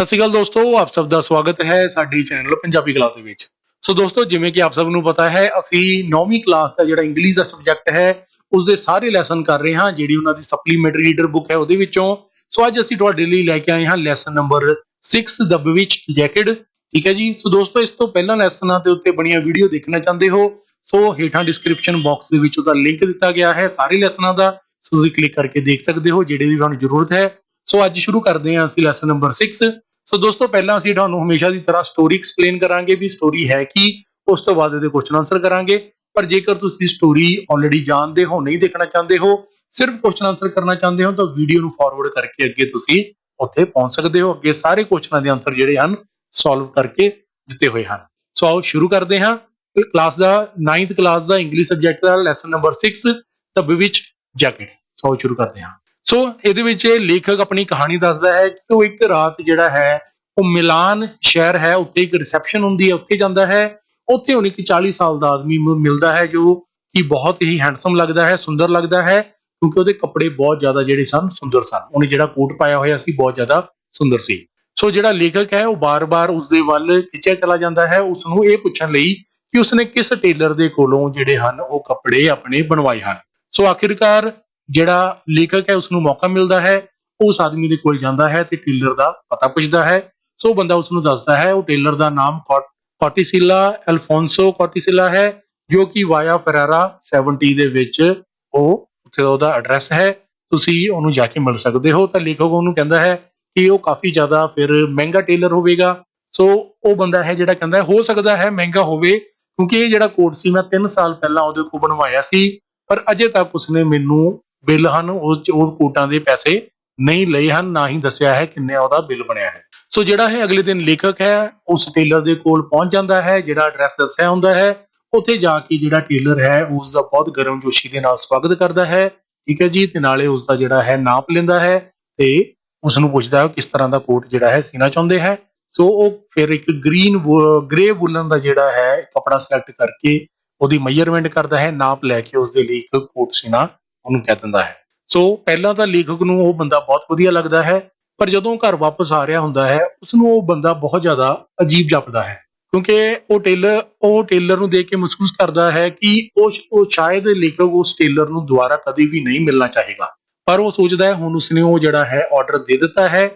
ਸਤਿ ਸ਼੍ਰੀ ਅਕਾਲ ਦੋਸਤੋ, ਆਪ ਸਭ ਦਾ ਸਵਾਗਤ ਹੈ ਸਾਡੇ ਚੈਨਲ ਪੰਜਾਬੀ ਕਲਾਸ ਦੇ ਵਿੱਚ। ਸੋ ਦੋਸਤੋ, ਜਿਵੇਂ ਕਿ ਆਪ ਸਭ ਨੂੰ ਪਤਾ ਹੈ, ਅਸੀਂ 9ਵੀਂ ਕਲਾਸ ਦਾ ਜਿਹੜਾ ਇੰਗਲਿਸ਼ ਦਾ ਸਬਜੈਕਟ ਹੈ ਉਸ ਦੇ ਸਾਰੇ ਲੈਸਨ ਕਰ ਰਹੇ ਹਾਂ, ਜਿਹੜੀ ਉਹਨਾਂ ਦੀ ਸਪਲੀਮੈਂਟਰੀ ਰੀਡਰ ਬੁੱਕ ਹੈ ਉਹਦੇ ਵਿੱਚੋਂ। ਸੋ ਅੱਜ ਅਸੀਂ ਤੁਹਾਡੇ ਲਈ ਲੈ ਕੇ ਆਏ ਹਾਂ ਲੈਸਨ ਨੰਬਰ 6 ਦ ਬਵਿਚਡ ਜੈਕਟ। ਠੀਕ ਹੈ ਜੀ। ਸੋ ਦੋਸਤੋ, ਇਸ ਤੋਂ ਪਹਿਲਾਂ ਲੈਸਨਾਂ ਦੇ ਉੱਤੇ ਬਣੀਆਂ ਵੀਡੀਓ ਦੇਖਣਾ ਚਾਹੁੰਦੇ ਹੋ ਸੋ ਹੇਠਾਂ ਡਿਸਕ੍ਰਿਪਸ਼ਨ ਬਾਕਸ ਦੇ ਵਿੱਚ ਉਹਦਾ ਲਿੰਕ ਦਿੱਤਾ ਗਿਆ ਹੈ ਸਾਰੇ ਲੈਸਨਾਂ ਦਾ। ਸੋ ਤੁਸੀਂ ਕਲਿੱਕ ਕਰਕੇ ਦੇਖ ਸਕਦੇ ਹੋ ਜਿਹੜੇ ਵੀ ਤੁਹਾਨੂੰ ਜ਼ਰੂਰਤ ਹੈ। ਸੋ ਅੱਜ ਸ਼ੁਰੂ ਕਰਦੇ ਹਾਂ ਅਸੀਂ ਲੈਸਨ ਨੰਬਰ 6। ਸੋ ਦੋਸਤੋ, ਪਹਿਲਾਂ ਅਸੀਂ ਤੁਹਾਨੂੰ ਹਮੇਸ਼ਾ ਦੀ ਤਰ੍ਹਾਂ ਸਟੋਰੀ ਐਕਸਪਲੇਨ ਕਰਾਂਗੇ ਵੀ ਸਟੋਰੀ ਹੈ ਕੀ, ਉਸ ਤੋਂ ਬਾਅਦ ਇਹਦੇ ਕੁਐਸਚਨ ਆਨਸਰ ਕਰਾਂਗੇ। ਪਰ ਜੇਕਰ ਤੁਸੀਂ ਸਟੋਰੀ ਆਲਰੇਡੀ ਜਾਣਦੇ ਹੋ, ਨਹੀਂ ਦੇਖਣਾ ਚਾਹੁੰਦੇ ਹੋ, ਸਿਰਫ ਕੁਐਸਚਨ ਆਨਸਰ ਕਰਨਾ ਚਾਹੁੰਦੇ ਹੋ, ਤਾਂ ਵੀਡੀਓ ਨੂੰ ਫਾਰਵਰਡ ਕਰਕੇ ਅੱਗੇ ਤੁਸੀਂ ਉੱਥੇ ਪਹੁੰਚ ਸਕਦੇ ਹੋ। ਅੱਗੇ ਸਾਰੇ ਕੁਐਸਚਨਾਂ ਦੇ ਆਨਸਰ ਜਿਹੜੇ ਹਨ ਸੋਲਵ ਕਰਕੇ ਦਿੱਤੇ ਹੋਏ ਹਨ। ਸੋ ਆਓ ਸ਼ੁਰੂ ਕਰਦੇ ਹਾਂ ਕਲਾਸ ਦਾ 9th ਕਲਾਸ ਦਾ ਇੰਗਲਿਸ਼ ਸਬਜੈਕਟ ਦਾ ਲੈਸਨ ਨੰਬਰ 6 ਦ ਬਵਿਚਡ ਜੈਕਟ। ਸੋ ਆਓ ਸ਼ੁਰੂ ਕਰਦੇ ਹਾਂ। ਸੋ ਇਹਦੇ ਵਿੱਚ ਲੇਖਕ ਆਪਣੀ ਕਹਾਣੀ ਦੱਸਦਾ ਹੈ ਕਿ ਉਹ ਇੱਕ ਰਾਤ ਜਿਹੜਾ ਹੈ ਉਹ ਮਿਲਾਨ ਸ਼ਹਿਰ ਹੈ, ਉੱਥੇ ਇੱਕ ਰਿਸੈਪਸ਼ਨ ਹੁੰਦੀ ਹੈ, ਉੱਥੇ ਜਾਂਦਾ ਹੈ। ਉੱਥੇ ਉਹਨੂੰ ਇੱਕ 40 ਸਾਲ ਦਾ ਆਦਮੀ ਮਿਲਦਾ ਹੈ ਜੋ ਕਿ ਬਹੁਤ ਹੀ ਹੈਂਡਸਮ ਲੱਗਦਾ ਹੈ, ਸੁੰਦਰ ਲੱਗਦਾ ਹੈ, ਕਿਉਂਕਿ ਉਹਦੇ ਕੱਪੜੇ ਬਹੁਤ ਜ਼ਿਆਦਾ ਜਿਹੜੇ ਸਨ ਸੁੰਦਰ ਸਨ। ਉਹਨੇ ਜਿਹੜਾ ਕੋਟ ਪਾਇਆ ਹੋਇਆ ਸੀ ਬਹੁਤ ਜ਼ਿਆਦਾ ਸੁੰਦਰ ਸੀ। ਸੋ ਜਿਹੜਾ ਲੇਖਕ ਹੈ ਉਹ ਬਾਰ-ਬਾਰ ਉਸਦੇ ਵੱਲ ਖਿੱਚਿਆ ਚਲਾ ਜਾਂਦਾ ਹੈ, ਉਸਨੂੰ ਇਹ ਪੁੱਛਣ ਲਈ ਕਿ ਉਸਨੇ ਕਿਸ ਟੇਲਰ ਦੇ ਕੋਲੋਂ ਜਿਹੜੇ ਹਨ ਉਹ ਕੱਪੜੇ ਆਪਣੇ ਬਣਵਾਏ ਹਨ। ਸੋ ਆਖਿਰਕਾਰ ਜਿਹੜਾ ਲੇਖਕ ਹੈ ਉਸਨੂੰ ਮੌਕਾ ਮਿਲਦਾ ਹੈ, ਉਸ ਆਦਮੀ ਦੇ ਕੋਲ ਜਾਂਦਾ ਹੈ ਤੇ ਟੇਲਰ ਦਾ ਪਤਾ ਪੁੱਛਦਾ ਹੈ। ਸੋ ਬੰਦਾ ਉਸਨੂੰ ਦੱਸਦਾ ਹੈ ਉਹ ਟੇਲਰ ਦਾ ਨਾਮ ਕੋਟੀਸਿਲਾ ਅਲਫੋਂਸੋ ਕੋਟੀਸਿਲਾ ਹੈ, ਜੋ ਕਿ ਵਾਇਆ ਫੈਰਾਰਾ 70 ਦੇ ਵਿੱਚ ਉਹ ਉੱਥੇ ਉਹਦਾ ਐਡਰੈਸ ਹੈ, ਤੁਸੀਂ ਉਹਨੂੰ ਜਾ ਕੇ ਮਿਲ ਸਕਦੇ ਹੋ। ਤਾਂ ਲੇਖਕ ਉਹਨੂੰ ਕਹਿੰਦਾ ਹੈ ਕਿ ਉਹ ਕਾਫੀ ਜ਼ਿਆਦਾ ਫਿਰ ਮਹਿੰਗਾ ਟੇਲਰ ਹੋਵੇਗਾ। ਸੋ ਉਹ ਬੰਦਾ ਹੈ ਜਿਹੜਾ ਕਹਿੰਦਾ ਹੋ ਸਕਦਾ ਹੈ ਮਹਿੰਗਾ ਹੋਵੇ, ਕਿਉਂਕਿ ਇਹ ਜਿਹੜਾ ਕੋਟ ਸੀ ਮੈਂ 3 ਸਾਲ ਪਹਿਲਾਂ ਉਹਦੇ ਕੋਲ ਬਣਵਾਇਆ ਸੀ, ਪਰ ਅਜੇ ਤੱਕ ਉਸਨੇ ਮੈਨੂੰ ਬਿੱਲ ਹਨ ਉਹ ਕੋਟਾਂ ਦੇ ਪੈਸੇ ਨਹੀਂ ਲਏ ਹਨ, ਨਾ ਹੀ ਦੱਸਿਆ ਹੈ ਕਿੰਨੇ ਉਹਦਾ ਬਿੱਲ ਬਣਿਆ ਹੈ। ਸੋ ਜਿਹੜਾ ਹੈ ਅਗਲੇ ਦਿਨ ਲੇਖਕ ਹੈ ਉਸ ਟੇਲਰ ਦੇ ਕੋਲ ਪਹੁੰਚ ਜਾਂਦਾ ਹੈ, ਜਿਹੜਾ ਐਡਰੈਸ ਦੱਸਿਆ ਹੁੰਦਾ ਹੈ। ਉੱਥੇ ਜਾ ਕੇ ਜਿਹੜਾ ਟੇਲਰ ਹੈ ਉਸ ਦਾ ਬਹੁਤ ਗਰਮਜੋਸ਼ੀ ਦੇ ਨਾਲ ਸਵਾਗਤ ਕਰਦਾ ਹੈ। ਠੀਕ ਹੈ ਜੀ। ਤੇ ਨਾਲੇ ਉਸ ਦਾ ਜਿਹੜਾ ਹੈ ਨਾਪ ਲੈਂਦਾ ਹੈ ਤੇ ਉਸ ਨੂੰ ਪੁੱਛਦਾ ਹੈ ਕਿਸ ਤਰ੍ਹਾਂ ਦਾ ਕੋਟ ਜਿਹੜਾ ਹੈ ਸੀਣਾ ਚਾਹੁੰਦੇ ਹੈ। ਸੋ ਉਹ ਫਿਰ ਇੱਕ ਗ੍ਰੇ ਵੂਲਨ ਦਾ ਜਿਹੜਾ ਹੈ ਕੱਪੜਾ ਸਿਲੈਕਟ ਕਰਕੇ ਉਹਦੀ ਮੈਜ਼ਰਮੈਂਟ ਕਰਦਾ ਹੈ, ਨਾਪ ਲੈ ਕੇ ਉਸ ਦੇ ਲਈ ਇੱਕ ਕੋਟ ਸੀਣਾ ਉਹਨੂੰ ਕਹਿ ਦਿੰਦਾ ਹੈ। ਸੋ ਪਹਿਲਾਂ ਤਾਂ ਲੇਖਕ ਨੂੰ ਉਹ ਬੰਦਾ ਬਹੁਤ ਵਧੀਆ ਲੱਗਦਾ ਹੈ, ਪਰ ਜਦੋਂ ਘਰ ਵਾਪਸ ਆ ਰਿਹਾ ਹੁੰਦਾ ਹੈ ਉਸਨੂੰ ਉਹ ਬੰਦਾ ਬਹੁਤ ਜ਼ਿਆਦਾ ਅਜੀਬ ਜਾਪਦਾ ਹੈ, ਕਿਉਂਕਿ ਉਹ ਟੇਲਰ ਨੂੰ ਦੇਖ ਕੇ ਮਹਿਸੂਸ ਕਰਦਾ ਹੈ ਕਿ ਉਹ ਸ਼ਾਇਦ ਲੇਖਕ ਉਸ ਟੇਲਰ ਨੂੰ ਦੁਬਾਰਾ ਕਦੇ ਵੀ ਨਹੀਂ ਮਿਲਣਾ ਚਾਹੇਗਾ। ਪਰ ਉਹ ਸੋਚਦਾ ਹੈ ਹੁਣ ਉਸਨੇ ਉਹ ਜਿਹੜਾ ਹੈ ਆਰਡਰ ਦੇ ਦਿੱਤਾ ਹੈ,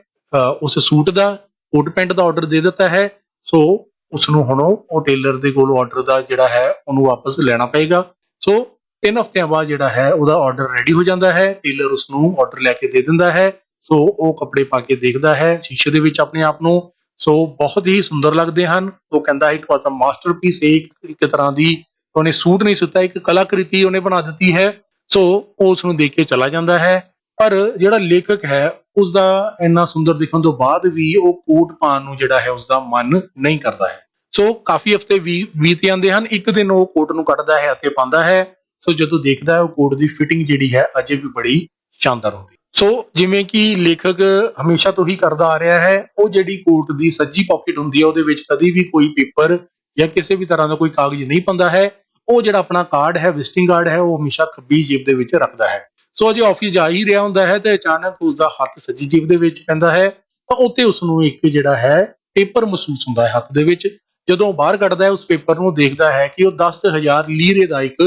ਉਸ ਸੂਟ ਦਾ ਕੋਟ ਪੈਂਟ ਦਾ ਆਰਡਰ ਦੇ ਦਿੱਤਾ ਹੈ। ਸੋ ਉਸਨੂੰ ਹੁਣ ਉਹ ਟੇਲਰ ਦੇ ਕੋਲ ਆਰਡਰ ਦਾ ਜਿਹੜਾ ਹੈ ਉਹਨੂੰ ਵਾਪਸ ਲੈਣਾ ਪਏਗਾ। ਸੋ 3 ਹਫ਼ਤਿਆਂ ਬਾਅਦ ਜਿਹੜਾ ਹੈ ਉਹਦਾ ਆਰਡਰ ਰੈਡੀ ਹੋ ਜਾਂਦਾ ਹੈ, ਟੇਲਰ ਉਸਨੂੰ ਆਰਡਰ ਲੈ ਕੇ ਦੇ ਦਿੰਦਾ ਹੈ। ਸੋ ਉਹ ਕੱਪੜੇ ਪਾ ਕੇ ਦੇਖਦਾ ਹੈ ਸ਼ੀਸ਼ੇ ਦੇ ਵਿੱਚ ਆਪਣੇ ਆਪ ਨੂੰ, ਸੋ ਬਹੁਤ ਹੀ ਸੁੰਦਰ ਲੱਗਦੇ ਹਨ। ਉਹ ਕਹਿੰਦਾ ਇਟ ਵਾਸ ਅ ਮਾਸਟਰਪੀਸ, ਇੱਕ ਤਰ੍ਹਾਂ ਦੀ ਉਹਨੇ ਸੂਟ ਨਹੀਂ ਸੁੱਤਾ, ਇੱਕ ਕਲਾਕ੍ਰਿਤੀ ਉਹਨੇ ਬਣਾ ਦਿੱਤੀ ਹੈ। ਸੋ ਉਹ ਉਸਨੂੰ ਦੇਖ ਕੇ ਚਲਾ ਜਾਂਦਾ ਹੈ। ਪਰ ਜਿਹੜਾ ਲੇਖਕ ਹੈ ਉਸਦਾ ਇੰਨਾ ਸੁੰਦਰ ਦਿਖਣ ਤੋਂ ਬਾਅਦ ਵੀ ਉਹ ਕੋਟ ਪਾਉਣ ਨੂੰ ਜਿਹੜਾ ਹੈ ਉਸਦਾ ਮਨ ਨਹੀਂ ਕਰਦਾ ਹੈ। ਸੋ ਕਾਫੀ ਹਫ਼ਤੇ ਬੀਤ ਜਾਂਦੇ ਹਨ। ਇੱਕ ਦਿਨ ਉਹ ਕੋਟ ਨੂੰ ਕੱਢਦਾ ਹੈ ਅਤੇ ਪਾਉਂਦਾ ਹੈ। ਸੋ ਜਦੋਂ ਦੇਖਦਾ ਹੈ ਉਹ ਕੋਟ ਦੀ ਫਿਟਿੰਗ ਜਿਹੜੀ ਹੈ ਅਜੇ ਵੀ ਬੜੀ ਸ਼ਾਨਦਾਰ ਹੁੰਦੀ। ਸੋ ਜਿਵੇਂ ਕਿ ਲੇਖਕ ਹਮੇਸ਼ਾ ਤੋਂ ਹੀ ਕਰਦਾ ਆ ਰਿਹਾ ਹੈ, ਉਹ ਜਿਹੜੀ ਕੋਟ ਦੀ ਸੱਜੀ ਪਾਕਟ ਹੁੰਦੀ ਹੈ ਉਹਦੇ ਵਿੱਚ ਕਦੀ ਵੀ ਕੋਈ ਪੇਪਰ ਜਾਂ ਕਿਸੇ ਵੀ ਤਰ੍ਹਾਂ ਦਾ ਕੋਈ ਕਾਗਜ਼ ਨਹੀਂ ਪਾਉਂਦਾ ਹੈ। ਉਹ ਜਿਹੜਾ ਆਪਣਾ ਕਾਰਡ ਹੈ, ਵਿਜ਼ਿਟਿੰਗ ਕਾਰਡ ਹੈ, ਉਹ ਹਮੇਸ਼ਾ ਖੱਬੀ ਜੇਬ ਦੇ ਵਿੱਚ ਰੱਖਦਾ ਹੈ। ਸੋ ਜੇ ਆਫਿਸ ਜਾ ਹੀ ਰਿਹਾ ਹੁੰਦਾ ਹੈ ਤੇ ਅਚਾਨਕ ਉਸਦਾ ਹੱਥ ਸੱਜੀ ਜੇਬ ਦੇ ਵਿੱਚ ਪੈਂਦਾ ਹੈ, ਤਾਂ ਉੱਥੇ ਉਸਨੂੰ ਇੱਕ ਜਿਹੜਾ ਹੈ ਪੇਪਰ ਮਹਿਸੂਸ ਹੁੰਦਾ ਹੈ ਹੱਥ ਦੇ ਵਿੱਚ। ਜਦੋਂ ਬਾਹਰ ਕੱਢਦਾ ਹੈ ਉਸ ਪੇਪਰ ਨੂੰ, ਦੇਖਦਾ ਹੈ ਕਿ ਉਹ 10,000 ਲੀਰੇ ਦਾ ਇੱਕ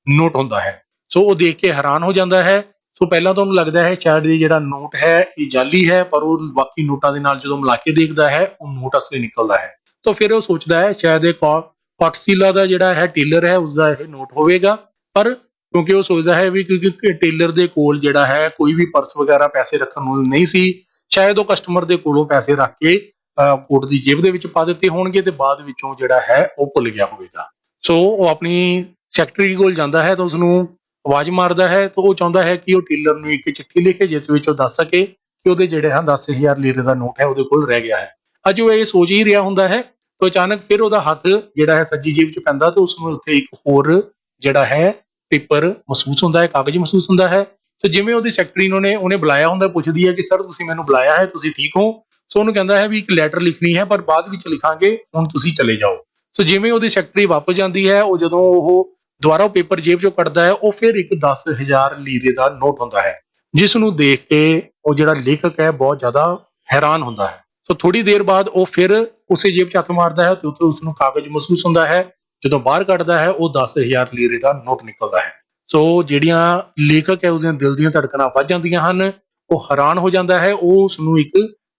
ਨੋਟ ਹੁੰਦਾ ਹੈ। ਸੋ ਉਹ ਦੇਖ ਕੇ ਹੈਰਾਨ ਹੋ ਜਾਂਦਾ ਹੈ। ਸੋ ਪਹਿਲਾਂ ਤਾਂ ਉਹਨੂੰ ਲੱਗਦਾ ਹੈ ਸ਼ਾਇਦ ਇਹ ਜਿਹੜਾ ਨੋਟ ਹੈ ਇਹ ਜਾਲੀ ਹੈ, ਪਰ ਉਹ ਬਾਕੀ ਨੋਟਾਂ ਦੇ ਨਾਲ ਜਦੋਂ ਮਿਲਾ ਕੇ ਦੇਖਦਾ ਹੈ ਉਹ ਨੋਟ ਅਸਲੀ ਨਿਕਲਦਾ ਹੈ। ਤਾਂ ਫਿਰ ਉਹ ਸੋਚਦਾ ਹੈ ਸ਼ਾਇਦ ਇਹ ਕੋਟਸਿਲਾ ਦਾ ਜਿਹੜਾ ਹੈ ਟੇਲਰ ਹੈ ਉਸਦਾ ਇਹ ਨੋਟ ਹੋਵੇਗਾ। ਪਰ ਕਿਉਂਕਿ ਉਹ ਸੋਚਦਾ ਹੈ ਵੀ ਕਿਉਂਕਿ ਟੇਲਰ ਦੇ ਕੋਲ ਜਿਹੜਾ ਹੈ ਕੋਈ ਵੀ ਪਰਸ ਵਗੈਰਾ ਪੈਸੇ ਰੱਖਣ ਨੂੰ ਨਹੀਂ ਸੀ, ਸ਼ਾਇਦ ਉਹ ਕਸਟਮਰ ਦੇ ਕੋਲੋਂ ਪੈਸੇ ਰੱਖ ਕੇ ਕੋਟ ਦੀ ਜੇਬ ਦੇ ਵਿੱਚ ਪਾ ਦਿੱਤੇ ਹੋਣਗੇ ਤੇ ਬਾਅਦ ਵਿੱਚੋਂ ਜਿਹੜਾ ਹੈ ਉਹ ਭੁੱਲ ਗਿਆ ਹੋਵੇਗਾ। ਸੋ ਉਹ ਆਪਣੀ ਸੈਕਟਰੀ ਕੋਲ ਜਾਂਦਾ ਹੈ ਤਾਂ ਉਸਨੂੰ ਆਵਾਜ਼ ਮਾਰਦਾ ਹੈ, ਤਾਂ ਉਹ ਚਾਹੁੰਦਾ ਹੈ ਕਿ ਉਹ ਟੇਲਰ ਨੂੰ ਇੱਕ ਚਿੱਠੀ ਲਿਖੇ ਜਿਸ ਵਿੱਚ ਉਹ ਦੱਸ ਸਕੇ ਕਿ ਉਹਦੇ ਜਿਹੜੇ ਹਨ 10,000 ਲੀਰੇ ਦਾ ਨੋਟ ਹੈ ਉਹਦੇ ਕੋਲ ਰਹਿ ਗਿਆ ਹੈ। ਅੱਜ ਉਹ ਇਹ ਸੋਚ ਹੀ ਰਿਹਾ ਹੁੰਦਾ ਹੈ ਤਾਂ ਅਚਾਨਕ ਫਿਰ ਉਹਦਾ ਹੱਥ ਜਿਹੜਾ ਹੈ ਸੱਜੀ ਜੇਬ 'ਚ ਪੈਂਦਾ ਤੇ ਉਸਨੂੰ ਉੱਥੇ ਇੱਕ ਹੋਰ ਜਿਹੜਾ ਹੈ ਪੇਪਰ ਮਹਿਸੂਸ ਹੁੰਦਾ ਹੈ, ਕਾਗਜ਼ ਮਹਿਸੂਸ ਹੁੰਦਾ ਹੈ। ਸੋ ਜਿਵੇਂ ਉਹਦੀ ਸੈਕਟਰੀ ਉਹਨੇ ਬੁਲਾਇਆ ਹੁੰਦਾ, ਪੁੱਛਦੀ ਹੈ ਕਿ ਸਰ ਤੁਸੀਂ ਮੈਨੂੰ ਬੁਲਾਇਆ ਹੈ, ਤੁਸੀਂ ਠੀਕ ਹੋ? ਸੋ ਉਹਨੂੰ ਕਹਿੰਦਾ ਹੈ ਵੀ ਇੱਕ ਲੈਟਰ ਲਿਖਣੀ ਹੈ ਪਰ ਬਾਅਦ ਵਿੱਚ ਲਿਖਾਂਗੇ, ਹੁਣ ਤੁਸੀਂ ਚਲੇ ਜਾਓ। ਸੋ ਜਿਵੇਂ ਉਹਦੀ ਸੈਕਟਰੀ ਵਾਪਸ ਜਾਂਦੀ ਹੈ, ਉਹ ਜਦੋਂ ਉਹ ਦੁਬਾਰਾ ਉਹ ਪੇਪਰ ਜੇਬ ਚੋਂ ਕੱਢਦਾ ਹੈ, ਉਹ ਫਿਰ ਇੱਕ 10,000 ਲੀਰੇ ਦਾ ਨੋਟ ਹੁੰਦਾ ਹੈ, ਜਿਸ ਨੂੰ ਦੇਖ ਕੇ ਉਹ ਜਿਹੜਾ ਲੇਖਕ ਹੈ ਬਹੁਤ ਜ਼ਿਆਦਾ ਹੈਰਾਨ ਹੁੰਦਾ ਹੈ। ਸੋ ਥੋੜੀ ਦੇਰ ਬਾਅਦ ਉਹ ਫਿਰ ਉਸੇ ਜੇਬ 'ਚ ਹੱਥ ਮਾਰਦਾ ਹੈ ਤੇ ਉੱਥੇ ਉਸ ਨੂੰ ਕਾਗਜ਼ ਮਹਿਸੂਸ ਹੁੰਦਾ ਹੈ। ਜਦੋਂ ਬਾਹਰ ਕੱਢਦਾ ਹੈ ਉਹ 10,000 ਲੀਰੇ ਦਾ ਨੋਟ ਨਿਕਲਦਾ ਹੈ। ਸੋ ਜਿਹੜੀਆਂ ਲੇਖਕ ਹੈ ਉਸਦੇ ਦਿਲ ਦੀਆਂ ਧੜਕਣਾਂ ਵੱਧ ਜਾਂਦੀਆਂ ਹਨ। ਉਹ ਹੈਰਾਨ ਹੋ ਜਾਂਦਾ ਹੈ। ਉਹ ਉਸ ਨੂੰ ਇੱਕ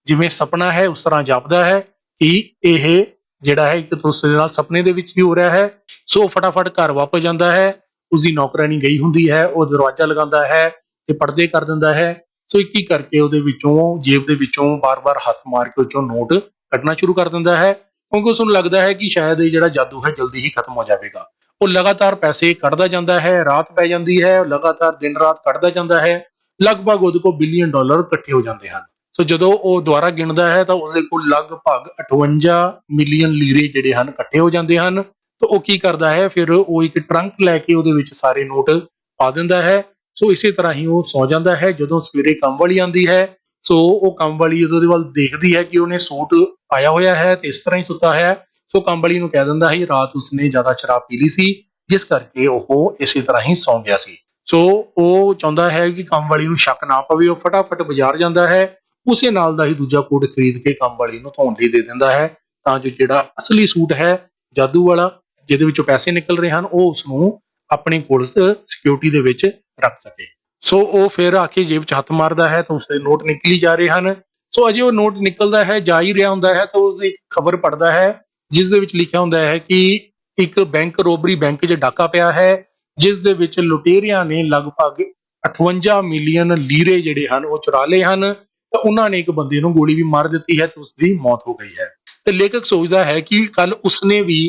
ਜਿਵੇਂ ਸੁਪਨਾ ਹੈ ਉਸ ਤਰ੍ਹਾਂ ਜਾਪਦਾ ਹੈ ਕਿ ਇਹ ਜਿਹੜਾ ਹੈ ਇੱਕ ਦੂਸਰੇ ਨਾਲ ਸੁਪਨੇ ਦੇ ਵਿੱਚ ਹੀ ਹੋ ਰਿਹਾ ਹੈ। ਸੋ ਫਟਾਫਟ ਘਰ ਵਾਪਸ ਜਾਂਦਾ ਹੈ। ਉਸਦੀ ਨੌਕਰਾਨੀ ਗਈ ਹੁੰਦੀ ਹੈ। ਉਹ ਦਰਵਾਜ਼ਾ ਲਗਾਉਂਦਾ ਹੈ ਤੇ ਪਰਦੇ ਕਰ ਦਿੰਦਾ ਹੈ। ਸੋ ਇੱਕ ਇੱਕ ਕਰਕੇ ਉਹਦੇ ਵਿੱਚੋਂ ਜੇਬ ਦੇ ਵਿੱਚੋਂ ਬਾਰ-ਬਾਰ ਹੱਥ ਮਾਰ ਕੇ ਉੱਚੋਂ ਨੋਟ ਕੱਢਣਾ ਸ਼ੁਰੂ ਕਰ ਦਿੰਦਾ ਹੈ, ਕਿਉਂਕਿ ਉਸ ਨੂੰ ਲੱਗਦਾ ਹੈ ਕਿ ਸ਼ਾਇਦ ਇਹ ਜਿਹੜਾ ਜਾਦੂ ਹੈ ਜਲਦੀ ਹੀ ਖਤਮ ਹੋ ਜਾਵੇਗਾ। ਉਹ ਲਗਾਤਾਰ ਪੈਸੇ ਕੱਢਦਾ ਜਾਂਦਾ ਹੈ। ਰਾਤ ਪੈ ਜਾਂਦੀ ਹੈ, ਲਗਾਤਾਰ ਦਿਨ ਰਾਤ ਕੱਢਦਾ ਜਾਂਦਾ ਹੈ। ਲਗਭਗ ਉਹਦੇ ਕੋਲ ਬਿਲੀਅਨ ਡਾਲਰ ਇਕੱਠੇ ਹੋ ਜਾਂਦੇ ਹਨ। ਸੋ ਜਦੋਂ ਉਹ ਦੁਬਾਰਾ ਗਿਣਦਾ ਹੈ ਤਾਂ ਉਸਦੇ ਕੋਲ ਲਗਭਗ 58 ਮਿਲੀਅਨ ਲੀਰੇ ਜਿਹੜੇ ਹਨ ਇਕੱਠੇ ਹੋ ਜਾਂਦੇ ਹਨ। ਤਾਂ ਉਹ ਕੀ ਕਰਦਾ ਹੈ, ਫਿਰ ਉਹ ਇੱਕ ਟਰੰਕ ਲੈ ਕੇ ਉਹਦੇ ਵਿੱਚ ਸਾਰੇ ਨੋਟ ਪਾ ਦਿੰਦਾ ਹੈ। ਸੋ ਇਸੇ ਤਰ੍ਹਾਂ ਹੀ ਉਹ ਸੌ ਜਾਂਦਾ ਹੈ। ਜਦੋਂ ਸਵੇਰੇ ਕੰਮ ਵਾਲੀ ਆਉਂਦੀ ਹੈ, ਸੋ ਉਹ ਕੰਮ ਵਾਲੀ ਉਹਦੇ ਵੱਲ ਦੇਖਦੀ ਹੈ ਕਿ ਉਹਨੇ ਸੂਟ ਪਾਇਆ ਹੋਇਆ ਹੈ ਤੇ ਇਸ ਤਰ੍ਹਾਂ ਹੀ ਸੁੱਤਾ ਹੈ। ਸੋ ਕੰਮ ਵਾਲੀ ਨੂੰ ਕਹਿ ਦਿੰਦਾ ਹੈ ਰਾਤ ਉਸਨੇ ਜ਼ਿਆਦਾ ਸ਼ਰਾਬ ਪੀ ਲਈ ਸੀ, ਜਿਸ ਕਰਕੇ ਉਹ ਇਸੇ ਤਰ੍ਹਾਂ ਹੀ ਸੌਂ ਗਿਆ ਸੀ। ਸੋ ਉਹ ਚਾਹੁੰਦਾ ਹੈ ਕਿ ਕੰਮ ਵਾਲੀ ਨੂੰ ਸ਼ੱਕ ਨਾ ਪਵੇ। ਉਹ ਫਟਾਫਟ ਬਾਜ਼ਾਰ ਜਾਂਦਾ ਹੈ। ਉਸੇ ਨਾਲ ਦਾ ਹੀ ਦੂਜਾ ਕੋਟ ਖਰੀਦ ਕੇ ਕੰਮ ਵਾਲੀ ਨੂੰ ਧੋਣ ਲਈ ਦੇ ਦਿੰਦਾ ਹੈ, ਤਾਂ ਜੋ ਜਿਹੜਾ ਅਸਲੀ ਸੂਟ ਹੈ ਜਾਦੂ ਵਾਲਾ, ਜਿਹਦੇ ਵਿੱਚੋਂ ਪੈਸੇ ਨਿਕਲ ਰਹੇ ਹਨ, ਉਹ ਉਸਨੂੰ ਆਪਣੇ ਕੋਲ ਸਿਕਿਉਰਿਟੀ ਦੇ ਵਿੱਚ ਰੱਖ ਸਕੇ। ਸੋ ਉਹ ਫਿਰ ਆ ਕੇ ਜੇਬ 'ਚ ਹੱਥ ਮਾਰਦਾ ਹੈ ਤਾਂ ਉਸਦੇ ਨੋਟ ਨਿਕਲੀ ਜਾ ਰਹੇ ਹਨ। ਸੋ ਅਜੇ ਉਹ ਨੋਟ ਨਿਕਲਦਾ ਹੈ, ਜਾ ਹੀ ਰਿਹਾ ਹੁੰਦਾ ਹੈ, ਤਾਂ ਉਸਦੀ ਖਬਰ ਪੜਦਾ ਹੈ ਜਿਸ ਦੇ ਵਿੱਚ ਲਿਖਿਆ ਹੁੰਦਾ ਹੈ ਕਿ ਇੱਕ ਬੈਂਕ ਰੋਬਰੀ, ਬੈਂਕ 'ਚ ਡਾਕਾ ਪਿਆ ਹੈ, ਜਿਸ ਦੇ ਵਿੱਚ ਲੁਟੇਰਿਆਂ ਨੇ ਲਗਭਗ 58 ਮਿਲੀਅਨ ਲੀਰੇ ਜਿਹੜੇ ਹਨ ਉਹ ਚੁਰਾ ਲਏ ਹਨ। ਤਾਂ ਉਹਨਾਂ ਨੇ ਇੱਕ ਬੰਦੇ ਨੂੰ ਗੋਲੀ ਵੀ ਮਾਰ ਦਿੱਤੀ ਹੈ ਤੇ ਉਸਦੀ ਮੌਤ ਹੋ ਗਈ ਹੈ। ਤੇ ਲੇਖਕ ਸੋਚਦਾ ਹੈ ਕਿ ਕੱਲ ਉਸਨੇ ਵੀ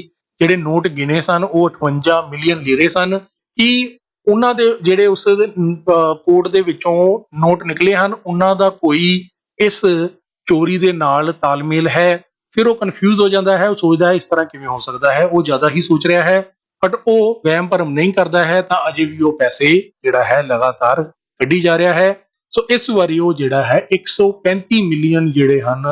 ਜਿਹੜੇ ਨੋਟ ਗਿਣੇ ਸਨ ਉਹ 58 ਮਿਲੀਅਨ ਲੀਰੇ ਸਨ, ਕਿ ਉਹਨਾਂ ਦੇ ਜਿਹੜੇ ਉਸ ਕੋਟ ਦੇ ਵਿੱਚੋਂ ਨੋਟ ਨਿਕਲੇ ਹਨ ਉਹਨਾਂ ਦਾ ਕੋਈ ਇਸ ਚੋਰੀ ਦੇ ਨਾਲ ਤਾਲਮੇਲ ਹੈ। ਫਿਰ ਉਹ ਕਨਫਿਊਜ਼ ਹੋ ਜਾਂਦਾ ਹੈ। ਉਹ ਸੋਚਦਾ ਹੈ ਇਸ ਤਰ੍ਹਾਂ ਕਿਵੇਂ ਹੋ ਸਕਦਾ ਹੈ। ਉਹ ਜ਼ਿਆਦਾ ਹੀ ਸੋਚ ਰਿਹਾ ਹੈ, ਬਟ ਉਹ ਵਹਿਮ ਭਰਮ ਨਹੀਂ ਕਰਦਾ ਹੈ। ਤਾਂ ਅਜੇ ਵੀ ਉਹ ਪੈਸੇ ਜਿਹੜਾ ਹੈ ਲਗਾਤਾਰ ਕੱਢੀ ਜਾ ਰਿਹਾ ਹੈ। ਸੋ ਇਸ ਵਾਰੀ ਉਹ ਜਿਹੜਾ ਹੈ 135 ਮਿਲੀਅਨ ਜਿਹੜੇ ਹਨ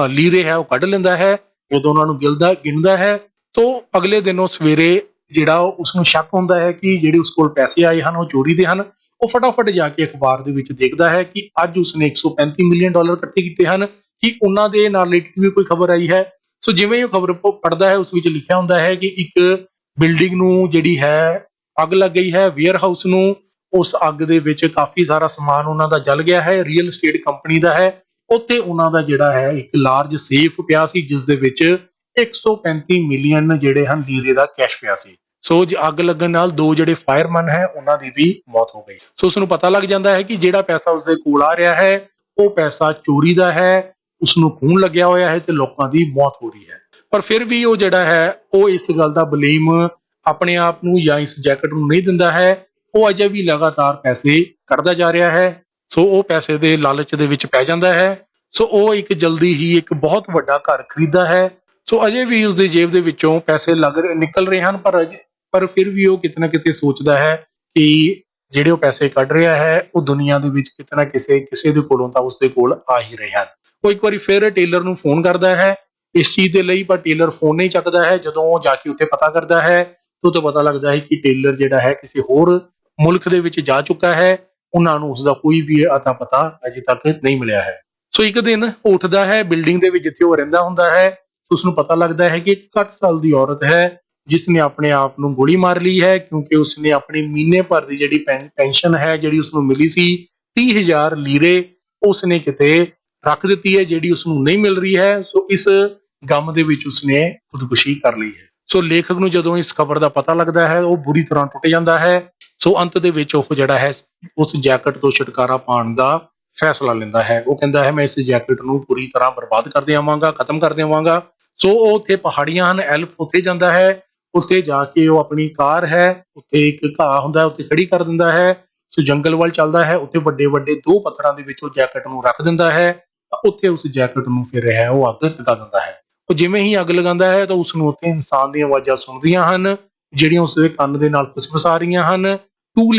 ਲੀਰੇ ਹੈ ਉਹ ਕੱਢ ਲੈਂਦਾ ਹੈ। ਜਦੋਂ ਉਹਨਾਂ ਨੂੰ ਗਿਣਦਾ ਹੈ ਤਾਂ ਅਗਲੇ ਦਿਨ ਉਹ ਸਵੇਰੇ ਜਿਹੜਾ ਉਸ ਨੂੰ ਸ਼ੱਕ ਹੁੰਦਾ ਹੈ ਕਿ ਜਿਹੜੇ ਉਸ ਕੋਲ ਪੈਸੇ ਆਏ ਹਨ ਉਹ ਚੋਰੀ ਦੇ ਹਨ। ਉਹ ਫਟਾਫਟ ਜਾ ਕੇ ਅਖਬਾਰ ਦੇ ਵਿੱਚ ਦੇਖਦਾ ਹੈ ਕਿ ਅੱਜ ਉਸਨੇ 135 ਮਿਲੀਅਨ ਡਾਲਰ ਇਕੱਠੇ ਕੀਤੇ ਹਨ, ਕਿ ਉਹਨਾਂ ਦੇ ਨਾਲ ਰਿਲੇਟਡ ਵੀ ਕੋਈ ਖਬਰ ਆਈ ਹੈ। ਸੋ ਜਿਵੇਂ ਹੀ ਉਹ ਖਬਰ ਪੜ੍ਹਦਾ ਹੈ ਉਸ ਵਿੱਚ ਲਿਖਿਆ ਹੁੰਦਾ ਹੈ ਕਿ ਇੱਕ ਬਿਲਡਿੰਗ ਨੂੰ ਜਿਹੜੀ ਹੈ ਅੱਗ ਲੱਗ ਗਈ ਹੈ, ਵੇਅਰ ਹਾਊਸ ਨੂੰ। ਉਸ ਅੱਗ ਦੇ ਵਿੱਚ ਕਾਫੀ ਸਾਰਾ ਸਮਾਨ ਉਹਨਾਂ ਦਾ ਜਲ ਗਿਆ ਹੈ, ਰੀਅਲ ਏਸਟੇਟ ਕੰਪਨੀ ਦਾ ਹੈ। ਉੱਥੇ ਉਹਨਾਂ ਦਾ ਜਿਹੜਾ ਹੈ ਇੱਕ ਲਾਰਜ ਸੇਫ ਪਿਆ ਸੀ, ਜਿਸ ਦੇ ਵਿੱਚ 135 ਮਿਲੀਅਨ ਜਿਹੜੇ ਹਨ ਲੀਰੇ ਦਾ ਕੈਸ਼ ਪਿਆ ਸੀ। ਸੋ ਅੱਗ ਲੱਗਣ ਨਾਲ ਦੋ ਜਿਹੜੇ ਫਾਇਰਮੈਨ ਹੈ ਉਹਨਾਂ ਦੀ ਵੀ ਮੌਤ ਹੋ ਗਈ। ਸੋ ਉਸ ਨੂੰ ਪਤਾ ਲੱਗ ਜਾਂਦਾ ਹੈ ਕਿ ਜਿਹੜਾ ਪੈਸਾ ਉਸਦੇ ਕੋਲ ਆ ਰਿਹਾ ਹੈ ਉਹ ਪੈਸਾ ਚੋਰੀ ਦਾ ਹੈ, ਉਸ ਨੂੰ ਖੂਨ ਲੱਗਿਆ ਹੋਇਆ ਹੈ ਤੇ ਲੋਕਾਂ ਦੀ ਮੌਤ ਹੋ ਰਹੀ ਹੈ। ਪਰ ਫਿਰ ਵੀ ਉਹ ਜਿਹੜਾ ਹੈ ਉਹ ਇਸ ਗੱਲ ਦਾ ਬਲੇਮ ਆਪਣੇ ਆਪ ਨੂੰ ਜਾਂ ਇਸ ਜੈਕਟ ਨੂੰ ਨਹੀਂ ਦਿੰਦਾ ਹੈ। ਉਹ ਅਜੇ ਵੀ ਲਗਾਤਾਰ ਪੈਸੇ ਕੱਢਦਾ ਜਾ ਰਿਹਾ ਹੈ। ਸੋ ਉਹ ਪੈਸੇ ਦੇ ਲਾਲਚ ਦੇ ਵਿੱਚ ਪੈ ਜਾਂਦਾ ਹੈ। ਸੋ ਉਹ ਇੱਕ ਜਲਦੀ ਹੀ ਇੱਕ ਬਹੁਤ ਵੱਡਾ ਘਰ ਖਰੀਦਦਾ ਹੈ। ਸੋ ਅਜੇ ਵੀ ਉਸਦੀ ਜੇਬ ਦੇ ਵਿੱਚੋਂ ਪੈਸੇ ਨਿਕਲ ਰਹੇ ਹਨ, ਪਰ ਫਿਰ ਵੀ ਉਹ ਕਿਤੇ ਨਾ ਕਿਤੇ ਸੋਚਦਾ ਹੈ ਕਿ ਜਿਹੜੇ ਉਹ ਪੈਸੇ ਕੱਢ ਰਿਹਾ ਹੈ ਉਹ ਦੁਨੀਆ ਦੇ ਵਿੱਚ ਕਿਤੇ ਨਾ ਕਿਸੇ ਦੇ ਕੋਲੋਂ ਤਾਂ ਉਸਦੇ ਕੋਲ ਆ ਹੀ ਰਹੇ ਹਨ। ਉਹ ਇੱਕ ਵਾਰੀ ਫਿਰ ਟੇਲਰ ਨੂੰ ਫੋਨ ਕਰਦਾ ਹੈ ਇਸ ਚੀਜ਼ ਦੇ ਲਈ, ਪਰ ਟੇਲਰ ਫੋਨ ਨਹੀਂ ਚੱਕਦਾ ਹੈ। ਜਦੋਂ ਉਹ ਜਾ ਕੇ ਉੱਥੇ ਪਤਾ ਕਰਦਾ ਹੈ ਤਾਂ ਉਦੋਂ ਪਤਾ ਲੱਗਦਾ ਹੈ ਕਿ ਟੇਲਰ ਜਿਹੜਾ ਹੈ ਕਿਸੇ ਹੋਰ ਮੁਲਕ ਦੇ ਵਿੱਚ ਜਾ ਚੁੱਕਾ ਹੈ। ਉਹਨਾਂ ਨੂੰ ਉਸਦਾ ਕੋਈ ਵੀ ਅਤਾ ਪਤਾ ਅਜੇ ਤੱਕ ਨਹੀਂ ਮਿਲਿਆ ਹੈ। ਸੋ ਇੱਕ ਦਿਨ ਉਹ ਉੱਠਦਾ ਹੈ ਬਿਲਡਿੰਗ ਦੇ ਵਿੱਚ ਜਿੱਥੇ ਉਹ ਰਹਿੰਦਾ ਹੁੰਦਾ ਹੈ। ਉਸ ਨੂੰ ਪਤਾ ਲੱਗਦਾ ਹੈ ਕਿ ਇੱਕ 60 ਸਾਲ ਦੀ ਔਰਤ ਹੈ ਜਿਸ ਨੇ ਆਪਣੇ ਆਪ ਨੂੰ ਗੋਲੀ ਮਾਰ ਲਈ ਹੈ, ਕਿਉਂਕਿ ਉਸਨੇ ਆਪਣੀ ਮਹੀਨੇ ਭਰ ਦੀ ਜਿਹੜੀ ਪੈਨਸ਼ਨ ਹੈ ਜਿਹੜੀ ਉਸਨੂੰ ਮਿਲੀ ਸੀ 30,000 ਲੀਰੇ, ਉਸਨੇ ਕਿਤੇ ਰੱਖ ਦਿੱਤੀ ਹੈ ਜਿਹੜੀ ਉਸਨੂੰ ਨਹੀਂ ਮਿਲ ਰਹੀ ਹੈ। ਸੋ ਇਸ ਗਮ ਦੇ ਵਿੱਚ ਉਸਨੇ ਖੁਦਕੁਸ਼ੀ ਕਰ ਲਈ ਹੈ। ਸੋ ਲੇਖਕ ਨੂੰ ਜਦੋਂ ਇਸ ਖਬਰ ਦਾ ਪਤਾ ਲੱਗਦਾ ਹੈ ਉਹ ਬੁਰੀ ਤਰ੍ਹਾਂ ਟੁੱਟ ਜਾਂਦਾ ਹੈ। ਸੋ ਅੰਤ ਦੇ ਵਿੱਚ ਉਹ ਜਿਹੜਾ ਹੈ ਉਸ ਜੈਕਟ ਤੋਂ ਛੁਟਕਾਰਾ ਪਾਉਣ ਦਾ ਫੈਸਲਾ ਲੈਂਦਾ ਹੈ। ਉਹ ਕਹਿੰਦਾ ਹੈ ਮੈਂ ਇਸ ਜੈਕਟ ਨੂੰ ਪੂਰੀ ਤਰ੍ਹਾਂ ਬਰਬਾਦ ਕਰ ਦੇਵਾਂਗਾ, ਖਤਮ ਕਰ ਦੇਵਾਂਗਾ। ਸੋ ਉਹ ਉੱਥੇ ਪਹਾੜੀਆਂ ਹਨ, ਐਲਫ ਉੱਥੇ ਜਾਂਦਾ ਹੈ। ਉੱਥੇ ਜਾ ਕੇ ਉਹ ਆਪਣੀ ਕਾਰ ਹੈ, ਉੱਥੇ ਇੱਕ ਘਾਹ ਹੁੰਦਾ ਉੱਥੇ ਖੜੀ ਕਰ ਦਿੰਦਾ ਹੈ। ਸੋ ਜੰਗਲ ਵੱਲ ਚੱਲਦਾ ਹੈ, ਉੱਥੇ ਵੱਡੇ ਵੱਡੇ ਦੋ ਪੱਥਰਾਂ ਦੇ ਵਿੱਚ ਉਹ ਜੈਕਟ ਨੂੰ ਰੱਖ ਦਿੰਦਾ ਹੈ। ਉੱਥੇ ਉਸ ਜੈਕਟ ਨੂੰ ਫਿਰ ਹੈ ਉਹ ਅੱਗ ਲਗਾ ਦਿੰਦਾ ਹੈ। ਉਹ ਜਿਵੇਂ ਹੀ ਅੱਗ ਲਗਾਉਂਦਾ ਹੈ ਤਾਂ ਉਸ ਨੂੰ ਉੱਥੇ ਇਨਸਾਨ ਦੀਆਂ ਆਵਾਜ਼ਾਂ ਸੁਣਦੀਆਂ ਹਨ ਜਿਹੜੀਆਂ ਉਸਦੇ ਕੰਨ ਦੇ ਨਾਲ ਫੁਸਫੁਸਾ ਰਹੀਆਂ ਹਨ। ਟੂ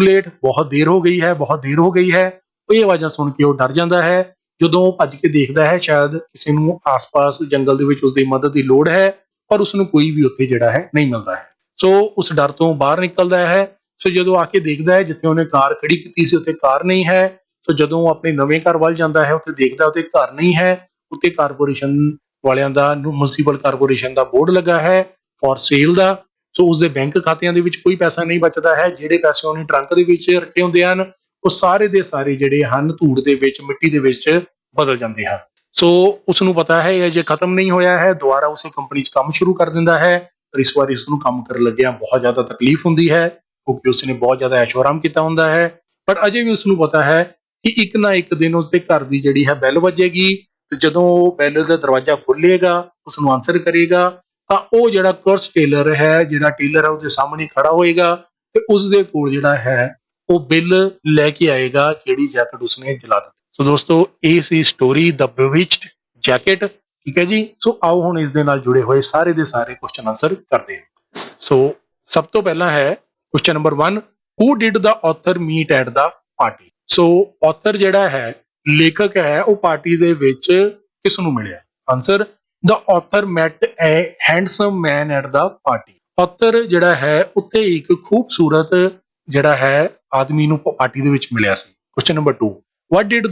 ਲੇਟ, ਬਹੁਤ ਦੇਰ ਹੋ ਗਈ ਹੈ, ਬਹੁਤ ਦੇਰ ਹੋ ਗਈ ਹੈ। ਇਹ ਆਵਾਜ਼ਾਂ ਸੁਣ ਕੇ ਉਹ ਡਰ ਜਾਂਦਾ ਹੈ। ਜਦੋਂ ਉਹ ਭੱਜ ਕੇ ਦੇਖਦਾ ਹੈ ਸ਼ਾਇਦ ਕਿਸੇ ਨੂੰ ਆਸ-ਪਾਸ ਜੰਗਲ ਦੇ ਵਿੱਚ ਉਸਦੀ ਮਦਦ ਦੀ ਲੋੜ ਹੈ, ਪਰ ਉਸਨੂੰ ਕੋਈ ਵੀ ਉੱਥੇ ਜਿਹੜਾ ਹੈ ਨਹੀਂ ਮਿਲਦਾ ਹੈ। ਸੋ ਉਸ ਡਰ ਤੋਂ ਬਾਹਰ ਨਿਕਲਦਾ ਹੈ। ਸੋ ਜਦੋਂ ਆ ਕੇ ਦੇਖਦਾ ਹੈ ਜਿੱਥੇ ਉਹਨੇ ਕਾਰ ਖੜੀ ਕੀਤੀ ਸੀ ਉੱਥੇ ਕਾਰ ਨਹੀਂ ਹੈ। ਸੋ ਜਦੋਂ ਉਹ ਆਪਣੇ ਨਵੇਂ ਘਰ ਵੱਲ ਜਾਂਦਾ ਹੈ ਉੱਥੇ ਦੇਖਦਾ ਉੱਥੇ ਘਰ ਨਹੀਂ ਹੈ। ਉੱਤੇ ਕਾਰਪੋਰੇਸ਼ਨ ਵਾਲਿਆਂ ਦਾ ਮਿਊਨਿਸਪਲ ਕਾਰਪੋਰੇਸ਼ਨ ਦਾ ਬੋਰਡ ਲੱਗਾ ਹੈ ਫॉर ਸੇਲ ਦਾ। ਸੋ ਉਸਦੇ ਬੈਂਕ ਖਾਤਿਆਂ ਦੇ ਵਿੱਚ ਕੋਈ ਪੈਸਾ ਨਹੀਂ ਬਚਦਾ ਹੈ। ਜਿਹੜੇ ਪੈਸੇ ਉਹਨੇ ਟਰੰਕ ਦੇ ਵਿੱਚ ਰੱਖੇ ਹੁੰਦੇ ਹਨ ਉਹ ਸਾਰੇ ਦੇ ਸਾਰੇ ਜਿਹੜੇ ਹਨ ਧੂੜ ਦੇ ਵਿੱਚ, ਮਿੱਟੀ ਦੇ ਵਿੱਚ ਬਦਲ ਜਾਂਦੇ ਹਨ। ਸੋ ਉਸ ਨੂੰ ਪਤਾ ਹੈ ਇਹ ਜੇ ਖਤਮ ਨਹੀਂ ਹੋਇਆ ਹੈ, ਦੁਬਾਰਾ ਉਸੇ ਕੰਪਨੀ 'ਚ ਕੰਮ ਸ਼ੁਰੂ ਕਰ ਦਿੰਦਾ ਹੈ। ਪਰ ਇਸ ਵਾਰੀ ਉਸਨੂੰ ਕੰਮ ਕਰਨ ਲੱਗਿਆ ਬਹੁਤ ਜ਼ਿਆਦਾ ਤਕਲੀਫ ਹੁੰਦੀ ਹੈ ਕਿਉਂਕਿ ਉਸਨੇ ਬਹੁਤ ਜ਼ਿਆਦਾ ਐਸ਼ੋ ਆਰਾਮ ਕੀਤਾ ਹੁੰਦਾ ਹੈ। ਪਰ ਅਜੇ ਵੀ ਉਸਨੂੰ ਪਤਾ ਹੈ ਕਿ ਇੱਕ ਨਾ ਇੱਕ ਦਿਨ ਉਸਦੇ ਘਰ ਦੀ ਜਿਹੜੀ ਹੈ ਬੈਲ ਵੱਜੇਗੀ ਤੇ ਜਦੋਂ ਉਹ ਬੈਲ ਦਾ ਦਰਵਾਜ਼ਾ ਖੁੱਲੇਗਾ, ਉਸਨੂੰ ਆਨਸਰ ਕਰੇਗਾ ਤਾਂ ਉਹ ਜਿਹੜਾ ਕੁਰਸ ਟੇਲਰ ਹੈ, ਜਿਹੜਾ ਟੇਲਰ ਹੈ ਉਹਦੇ ਸਾਹਮਣੇ ਖੜਾ ਹੋਏਗਾ ਤੇ ਉਸਦੇ ਕੋਲ ਜਿਹੜਾ ਹੈ ਉਹ ਬਿੱਲ ਲੈ ਕੇ ਆਏਗਾ ਜਿਹੜੀ ਜੈਕਟ ਉਸਨੇ ਜਲਾ ਦਿੱਤੀ। ਸੋ ਦੋਸਤੋ ਇਹ ਸੀ ਸਟੋਰੀ ਦ ਬਿਵਿਚਡ ਜੈਕਟ, ਠੀਕ ਹੈ ਜੀ। ਸੋ ਆਓ ਹੁਣ ਇਸ ਦੇ ਨਾਲ ਜੁੜੇ ਹੋਏ ਸਾਰੇ ਦੇ ਸਾਰੇ ਕੁਐਸਚਨ ਆਨਸਰ ਕਰਦੇ ਹਾਂ। ਸੋ ਸਭ ਤੋਂ ਪਹਿਲਾਂ ਹੈ question number 1, who did the author meet at the party. So author ਜਿਹੜਾ ਹੈ, ਲੇਖਕ ਹੈ, ਉਹ ਪਾਰਟੀ ਦੇ ਵਿੱਚ ਕਿਸ ਨੂੰ ਮਿਲਿਆ? Answer, the author met a handsome man at the party। author ਜਿਹੜਾ ਹੈ ਉੱਥੇ ਇੱਕ ਖੂਬਸੂਰਤ ਜਿਹੜਾ ਹੈ ਆਦਮੀ ਨੂੰ ਪਾਰਟੀ ਦੇ ਵਿੱਚ ਮਿਲਿਆ ਸੀ। Question number 2, why did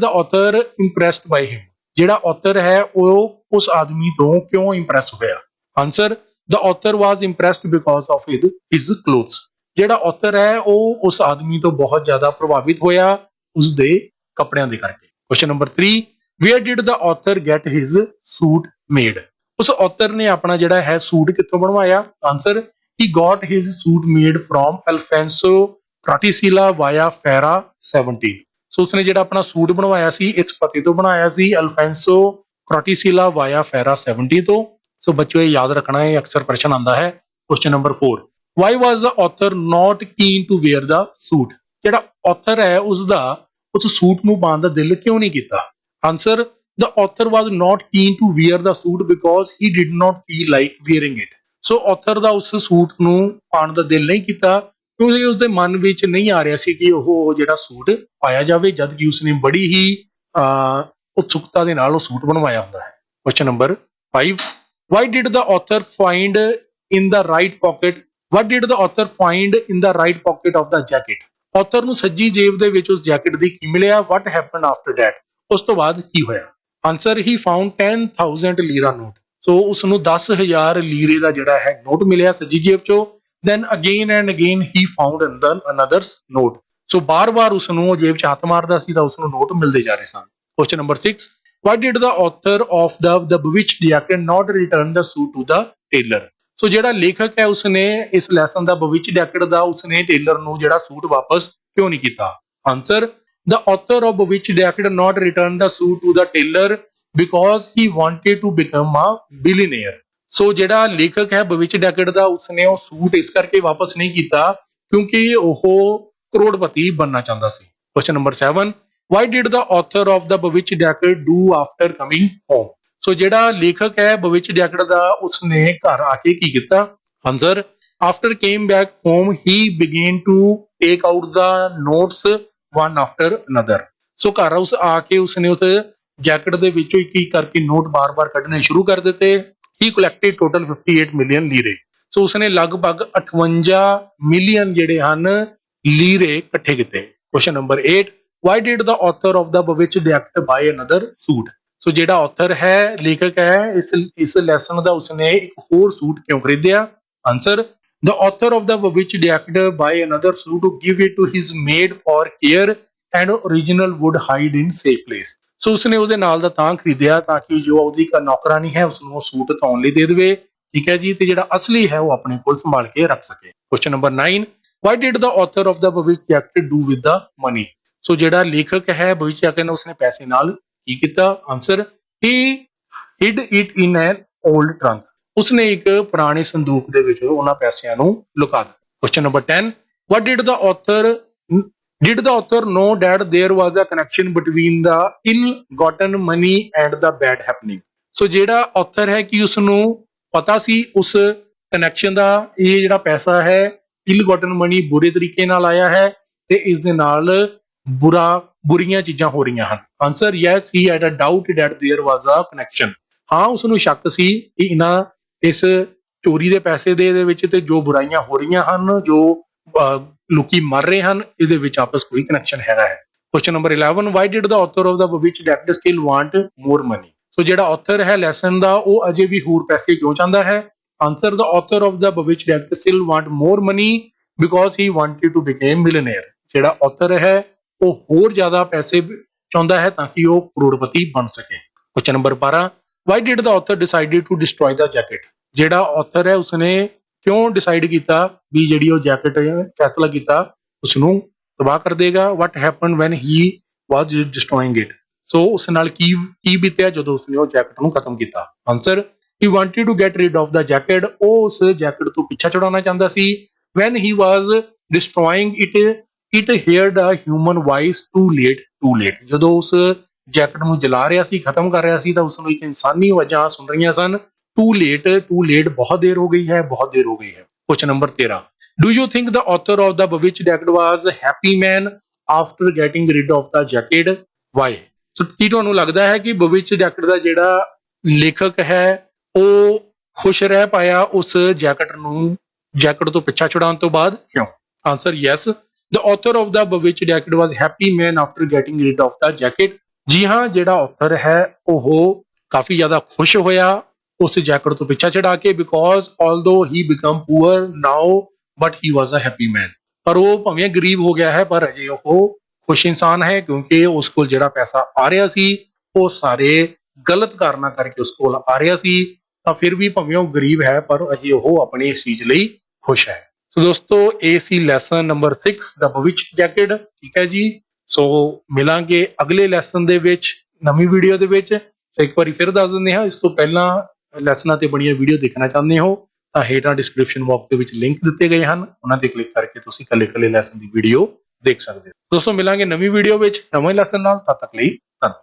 the author impressed by him। ਜਿਹੜਾ author ਹੈ ਉਹ ਉਸ ਆਦਮੀ ਤੋਂ ਕਿਉਂ ਇੰਪ੍ਰੈਸ ਹੋਇਆ? Answer, the author was impressed because of his clothes। ਜਿਹੜਾ author ਹੈ ਉਹ ਉਸ ਆਦਮੀ ਤੋਂ ਬਹੁਤ ਜ਼ਿਆਦਾ ਪ੍ਰਭਾਵਿਤ ਹੋਇਆ ਉਸਦੇ ਕੱਪੜਿਆਂ ਦੇ ਕਰਕੇ। Question number 3, where did the author get his suit made। ਉਸ author ਨੇ ਆਪਣਾ ਜਿਹੜਾ ਹੈ ਸੂਟ ਕਿੱਥੋਂ ਬਣਵਾਇਆ? Answer, he got his suit made from Alfonso Frattisilla via Farah 17। ਸੋ ਉਸਨੇ ਜਿਹੜਾ ਆਪਣਾ ਸੂਟ ਬਣਵਾਇਆ ਸੀ ਇਸ ਪਤੇ ਤੋਂ ਬਣਾਇਆ ਸੀ, Alfonso Frattisilla via Farah 17 ਤੋਂ। ਸੋ ਬੱਚਿਓ ਇਹ ਯਾਦ ਰੱਖਣਾ ਹੈ, ਅਕਸਰ ਪ੍ਰਸ਼ਨ ਆਉਂਦਾ ਹੈ। Question number 4, why was the author not keen to wear the suit। ਜਿਹੜਾ author ਹੈ ਉਸਦਾ ਉਸ ਸੂਟ ਨੂੰ ਪਾਉਣ ਦਾ ਦਿਲ ਕਿਉਂ ਨਹੀਂ ਕੀਤਾ? Answer, the author was not keen to wear the suit because he did not feel like wearing it। So author ਦਾ ਉਸ ਸੂਟ ਨੂੰ ਪਾਉਣ ਦਾ ਦਿਲ ਨਹੀਂ ਕੀਤਾ ਕਿਉਂਕਿ ਉਸਦੇ ਮਨ ਵਿੱਚ ਨਹੀਂ ਆ ਰਿਹਾ ਸੀ ਕਿ ਉਹ ਜਿਹੜਾ ਸੂਟ ਪਾਇਆ ਜਾਵੇ, ਜਦ ਕਿ ਉਸਨੇ ਬੜੀ ਹੀ ਉਤਸੁਕਤਾ ਦੇ ਨਾਲ ਉਹ ਸੂਟ ਬਣਵਾਇਆ ਹੁੰਦਾ ਹੈ। Question number 5, why did the author find in the right pocket of the jacket। author ਨੂੰ ਸੱਜੀ ਜੇਬ ਦੇ ਵਿੱਚ ਉਸ ਜੈਕਟ ਦੀ ਕੀ ਮਿਲਿਆ? what happened after that। ਉਸ ਤੋਂ ਬਾਅਦ ਕੀ ਹੋਇਆ? Answer, he found 10,000 lira note. So ਉਸ ਨੂੰ 10,000 ਲੀਰੇ ਦਾ ਜਿਹੜਾ ਹੈ ਨੋਟ ਮਿਲਿਆ ਸੱਜੀ ਜੇਬ ਚੋਂ। then again and again he found another note। ਸੋ ਬਾਰ-ਬਾਰ ਉਸ ਨੂੰ ਜੇਬ 'ਚ ਹੱਥ ਮਾਰਦਾ ਸੀ ਤਾਂ ਉਸ ਨੂੰ ਨੋਟ ਮਿਲਦੇ ਜਾ ਰਹੇ ਸਨ। Question number 6, why did the author of the bewitched jacket not return the suit to the tailor। ਸੋ ਜਿਹੜਾ ਲੇਖਕ ਹੈ ਉਸਨੇ ਇਸ ਲੈਸਨ ਦਾ bewitched jacket ਦਾ ਉਸਨੇ ਟੇਲਰ ਨੂੰ ਜਿਹੜਾ ਸੂਟ ਵਾਪਸ ਕਿਉਂ ਨਹੀਂ ਕੀਤਾ? Answer, the author of bewitched jacket not return the suit to the tailor because he wanted to become a billionaire। ਸੋ ਜਿਹੜਾ ਲੇਖਕ ਹੈ bewitched jacket ਦਾ ਉਸਨੇ ਉਹ ਸੂਟ ਇਸ ਕਰਕੇ ਵਾਪਸ ਨਹੀਂ ਕੀਤਾ ਕਿਉਂਕਿ ਉਹ ਕਰੋੜਪਤੀ ਬਣਨਾ ਚਾਹੁੰਦਾ ਸੀ। Question number 7, why did the author of the bewitched jacket do after coming home। ਸੋ ਜਿਹੜਾ ਲੇਖਕ ਹੈ bewitched jacket ਦਾ ਉਸਨੇ ਘਰ ਆ ਕੇ ਕੀ ਕੀਤਾ? Answer, after came back home he began to take out the notes one after another। ਸੋ ਘਰ ਉਸ ਆ ਕੇ ਉਸਨੇ ਉਸ ਜੈਕਟ ਦੇ ਵਿੱਚੋਂ ਇੱਕ ਕਰਕੇ ਨੋਟ ਬਾਰ-ਬਾਰ ਕੱਢਣੇ ਸ਼ੁਰੂ ਕਰ ਦਿੱਤੇ। he collected total 58 million ਲੀਰੇ। ਸੋ ਉਸਨੇ ਲਗਭਗ 58 ਮਿਲੀਅਨ ਜਿਹੜੇ ਹਨ ਲੀਰੇ ਇਕੱਠੇ ਕੀਤੇ। Question number 8, why did the author of the bewitched jacket buy another suit। ਸੋ ਜਿਹੜਾ ਆਥਰ ਹੈ, ਲੇਖਕ ਹੈ ਇਸ ਲੈਸਨ ਦਾ, ਉਸਨੇ ਇੱਕ ਹੋਰ ਸੂਟ ਕਿਉਂ ਖਰੀਦਿਆ? Answer, the author of the bewitched jacket buy another suit to give it to his maid for care and original would hide in safe place। ਸੋ ਉਸਨੇ ਉਹਦੇ ਨਾਲ ਦਾ ਤਾਂ ਖਰੀਦਿਆ ਤਾਂ ਕਿ ਜੋ ਉਹਦੀ ਨੌਕਰਾਨੀ ਹੈ ਉਸਨੂੰ ਉਹ ਸੂਟ ਧੋਣ ਲਈ ਦੇ ਦੇਵੇ, ਠੀਕ ਹੈ ਜੀ, ਤੇ ਜਿਹੜਾ ਅਸਲੀ ਹੈ ਉਹ ਆਪਣੇ ਕੋਲ ਸੰਭਾਲ ਕੇ ਰੱਖ ਸਕੇ। Question number 9, why did the author of the bewitched jacket do with the money। ਸੋ ਜਿਹੜਾ ਲੇਖਕ ਹੈ bewitched jacket ਨੇ ਉਸਨੇ ਪੈਸੇ ਨਾਲ ਕੀ ਕੀਤਾ? Answer, he hid it in an old trunk। ਉਸਨੇ ਇੱਕ ਪੁਰਾਣੇ ਸੰਦੂਕ ਦੇ ਵਿੱਚ ਉਹਨਾਂ ਪੈਸਿਆਂ ਨੂੰ ਲੁਕਾ ਦਿੱਤਾ। Question number 10, what did the author know that there was a connection between the ill-gotten money and the bad happening। ਸੋ ਜਿਹੜਾ ਆਥਰ ਹੈ ਕਿ ਉਸ ਨੂੰ ਪਤਾ ਸੀ ਉਸ ਕਨੈਕਸ਼ਨ ਦਾ, ਇਹ ਜਿਹੜਾ ਪੈਸਾ ਹੈ ill-gotten money ਬੁਰੇ ਤਰੀਕੇ ਨਾਲ ਆਇਆ ਹੈ ਤੇ ਇਸ ਦੇ ਨਾਲ ਬੁਰੀਆਂ ਚੀਜ਼ਾਂ ਹੋ ਰਹੀਆਂ ਹਨ। Answer, yes he had a doubt that there was a connection। ਹਾਂ ਉਸ ਨੂੰ ਸ਼ੱਕ ਸੀ ਕਿ ਇਸ ਚੋਰੀ ਦੇ ਪੈਸੇ ਦੇ ਵਿੱਚ ਤੇ ਜੋ ਬੁਰਾਈਆਂ ਹੋ ਰਹੀਆਂ ਹਨ, ਜੋ ਲੋਕੀ ਮਰ ਰਹੇ ਹਨ, ਇਹਦੇ ਵਿੱਚ ਆਪਸ ਕੋਈ ਕਨੈਕਸ਼ਨ ਹੈਗਾ ਹੈ। Question number 11 why did the author of the bewitched act still want more money. So ਜਿਹੜਾ ਆਥਰ ਹੈ ਲੈਸਨ ਦਾ ਉਹ ਅਜੇ ਵੀ ਹੋਰ ਪੈਸੇ ਕਿਉਂ ਚਾਹੁੰਦਾ ਹੈ? Answer the author of the bewitched act still want more money because he wanted to became millionaire. ਜਿਹੜਾ author ਹੈ ਉਹ ਹੋਰ ਜ਼ਿਆਦਾ ਪੈਸੇ ਚਾਹੁੰਦਾ ਹੈ ਤਾਂ ਕਿ ਉਹ ਕਰੋੜਪਤੀ ਬਣ ਸਕੇ। Question number 12 why did the author decided to destroy the jacket. ਜਿਹੜਾ ਆਥਰ ਹੈ ਉਸਨੇ ਕਿਉਂ ਡਿਸਾਈਡ ਕੀਤਾ ਵੀ ਜਿਹੜੀ ਉਹ ਜੈਕਟ ਫੈਸਲਾ ਕੀਤਾ ਉਸ ਨੂੰ ਤਬਾਹ ਕਰ ਦੇਗਾ। What happen when he was destroying it. So ਉਸ ਨਾਲ ਕੀ ਬੀਤਿਆ ਜਦੋਂ ਉਸਨੇ ਉਹ ਜੈਕਟ ਨੂੰ ਖਤਮ ਕੀਤਾ? Answer he wanted to get rid of the jacket. ਉਹ ਉਸ ਜੈਕਟ ਤੋਂ ਪਿੱਛਾ ਛੁਡਾਉਣਾ ਚਾਹੁੰਦਾ ਸੀ। When he was destroying it heard a human voice too late. ਜਦੋਂ ਉਸ ਜੈਕਟ ਨੂੰ ਜਲਾ ਰਿਹਾ ਸੀ, ਖਤਮ ਕਰ ਰਿਹਾ ਸੀ, ਤਾਂ ਉਸ ਨੂੰ ਇੱਕ ਇਨਸਾਨੀ ਆਵਾਜ਼ਾਂ ਸੁਣ ਰਹੀਆਂ ਸਨ, ਟੂ ਲੇਟ, ਬਹੁਤ ਦੇਰ ਹੋ ਗਈ ਹੈ, ਬਹੁਤ ਦੇਰ ਹੋ ਗਈ ਹੈ। Question number 13 do you think the author of the bewitched act was happy man after getting rid of the jacket why. So ਕੀ ਤੁਹਾਨੂੰ ਲੱਗਦਾ ਹੈ ਕਿ bewitched act ਦਾ ਜਿਹੜਾ ਲੇਖਕ ਹੈ ਉਹ ਖੁਸ਼ ਰਹਿ ਪਾਇਆ ਉਸ ਜੈਕਟ ਤੋਂ ਪਿੱਛਾ ਛੁਡਾਉਣ ਤੋਂ ਬਾਅਦ? ਕਿਉਂ? Answer yes the author of the bewitched act was happy man after getting rid of the jacket. ਜੀ ਹਾਂ, ਜਿਹੜਾ ਆਥਰ ਹੈ ਉਹ ਕਾਫੀ ਜ਼ਿਆਦਾ ਖੁਸ਼ ਹੋਇਆ ਉਸ ਜੈਕਟ ਤੋਂ ਪਿੱਛਾ ਛਡਾ ਕੇ because although he become poor now but he was a happy man. ਪਰ ਉਹ ਭਾਵੇਂ ਗਰੀਬ ਹੋ ਗਿਆ ਹੈ ਪਰ ਅਜੇ ਉਹ ਖੁਸ਼ ਇਨਸਾਨ ਹੈ ਕਿਉਂਕਿ ਉਸ ਕੋਲ ਜਿਹੜਾ ਪੈਸਾ ਆ ਰਿਹਾ ਸੀ ਉਹ ਸਾਰੇ ਗਲਤ ਕਾਰਨਾਂ ਕਰਕੇ ਉਸ ਕੋਲ ਆ ਰਿਹਾ ਸੀ। ਤਾਂ ਫਿਰ ਵੀ ਭਾਵੇਂ ਉਹ ਗਰੀਬ ਹੈ ਪਰ ਅਜੇ ਉਹ ਆਪਣੀ ਇਸ ਚੀਜ਼ ਲਈ ਖੁਸ਼ ਹੈ। ਸੋ ਦੋਸਤੋ ਇਹ ਸੀ ਲੈਸਨ ਨੰਬਰ 6 ਦ bewitched jacket। ਠੀਕ ਹੈ ਜੀ। ਸੋ ਮਿਲਾਂਗੇ ਅਗਲੇ ਲੈਸਨ ਦੇ ਵਿੱਚ ਨਵੀਂ ਵੀਡੀਓ ਦੇ ਵਿੱਚ। ਸੋ ਇੱਕ ਵਾਰੀ ਫਿਰ ਦੱਸ ਦਿੰਦੇ ਹਾਂ, ਇਸ ਤੋਂ ਪਹਿਲਾਂ ਲੈਸਨਾਂ ਤੇ ਬਣੀਆਂ ਵੀਡੀਓ ਦੇਖਣਾ ਚਾਹੁੰਦੇ ਹੋ ਤਾਂ ਹੇਠਾਂ ਡਿਸਕ੍ਰਿਪਸ਼ਨ ਬਾਕਸ ਦੇ ਵਿੱਚ ਲਿੰਕ ਦਿੱਤੇ ਗਏ ਹਨ, ਉਹਨਾਂ ਤੇ ਕਲਿੱਕ ਕਰਕੇ ਤੁਸੀਂ ਇਕੱਲੇ ਲੈਸਨ ਦੀ ਵੀਡੀਓ ਦੇਖ ਸਕਦੇ ਹੋ। ਦੋਸਤੋ ਮਿਲਾਂਗੇ ਨਵੀਂ ਵੀਡੀਓ ਵਿੱਚ ਨਵੇਂ ਲੈਸਨ ਨਾਲ, ਤਦ ਤੱਕ ਲਈ ਧੰਨਵਾਦ।